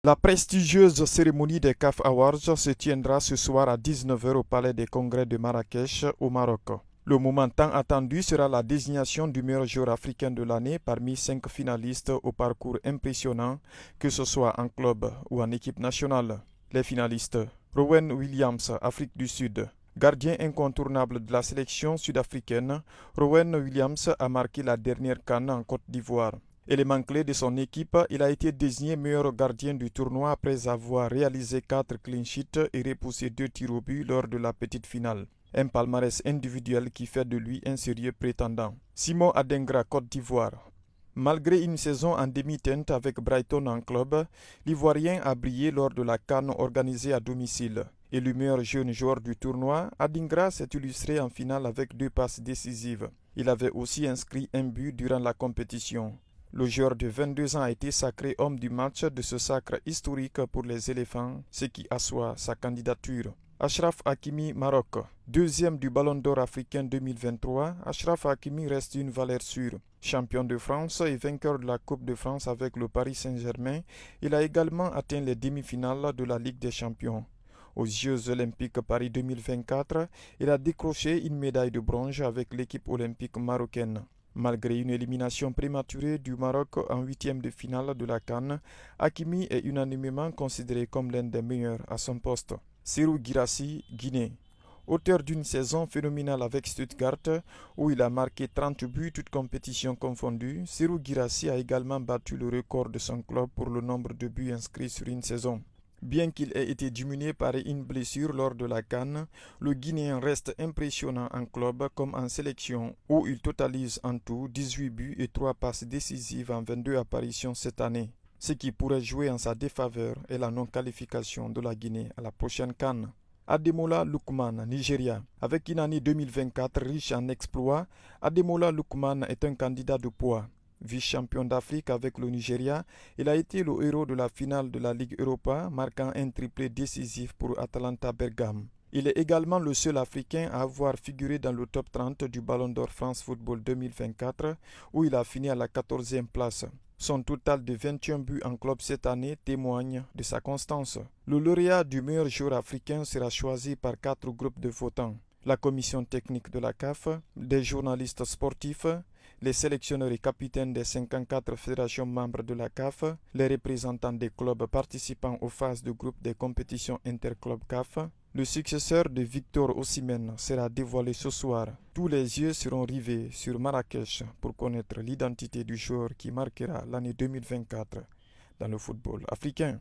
La prestigieuse cérémonie des CAF Awards se tiendra ce soir à 19 h au Palais des Congrès de Marrakech, au Maroc. Le moment tant attendu sera la désignation du meilleur joueur africain de l'année parmi 5 finalistes au parcours impressionnant, que ce soit en club ou en équipe nationale. Les finalistes: Rowen Williams, Afrique du Sud. Gardien incontournable de la sélection sud-africaine, Rowen Williams a marqué la dernière CAN en Côte d'Ivoire. Élément clé de son équipe, il a été désigné meilleur gardien du tournoi après avoir réalisé 4 clean sheets et repoussé 2 tirs au but lors de la petite finale. Un palmarès individuel qui fait de lui un sérieux prétendant. Simon Adingra, Côte d'Ivoire. Malgré une saison en demi-teinte avec Brighton en club, l'Ivoirien a brillé lors de la CAN organisée à domicile. Élu meilleur jeune joueur du tournoi, Adingra s'est illustré en finale avec 2 passes décisives. Il avait aussi inscrit un but durant la compétition. Le joueur de 22 ans a été sacré homme du match de ce sacre historique pour les éléphants, ce qui assoit sa candidature. Achraf Hakimi, Maroc. Deuxième du Ballon d'Or africain 2023, Achraf Hakimi reste une valeur sûre. Champion de France et vainqueur de la Coupe de France avec le Paris Saint-Germain, il a également atteint les demi-finales de la Ligue des Champions. Aux Jeux Olympiques Paris 2024, il a décroché une médaille de bronze avec l'équipe olympique marocaine. Malgré une élimination prématurée du Maroc en huitième de finale de la CAN, Hakimi est unanimement considéré comme l'un des meilleurs à son poste. Serhou Guirassy, Guinée. Auteur d'une saison phénoménale avec Stuttgart, où il a marqué 30 buts toutes compétitions confondues, Serhou Guirassy a également battu le record de son club pour le nombre de buts inscrits sur une saison. Bien qu'il ait été diminué par une blessure lors de la CAN, le Guinéen reste impressionnant en club comme en sélection, où il totalise en tout 18 buts et 3 passes décisives en 22 apparitions cette année. Ce qui pourrait jouer en sa défaveur est la non-qualification de la Guinée à la prochaine CAN. Ademola Lookman, Nigeria. Avec une année 2024 riche en exploits, Ademola Lookman est un candidat de poids. Vice-champion d'Afrique avec le Nigeria, il a été le héros de la finale de la Ligue Europa, marquant un triplé décisif pour Atalanta Bergame. Il est également le seul Africain à avoir figuré dans le top 30 du Ballon d'Or France Football 2024, où il a fini à la 14e place. Son total de 21 buts en club cette année témoigne de sa constance. Le lauréat du meilleur joueur africain sera choisi par 4 groupes de votants: la commission technique de la CAF, des journalistes sportifs, les sélectionneurs et capitaines des 54 fédérations membres de la CAF, les représentants des clubs participant aux phases de groupe des compétitions interclubs CAF. Le successeur de Victor Osimhen sera dévoilé ce soir. Tous les yeux seront rivés sur Marrakech pour connaître l'identité du joueur qui marquera l'année 2024 dans le football africain.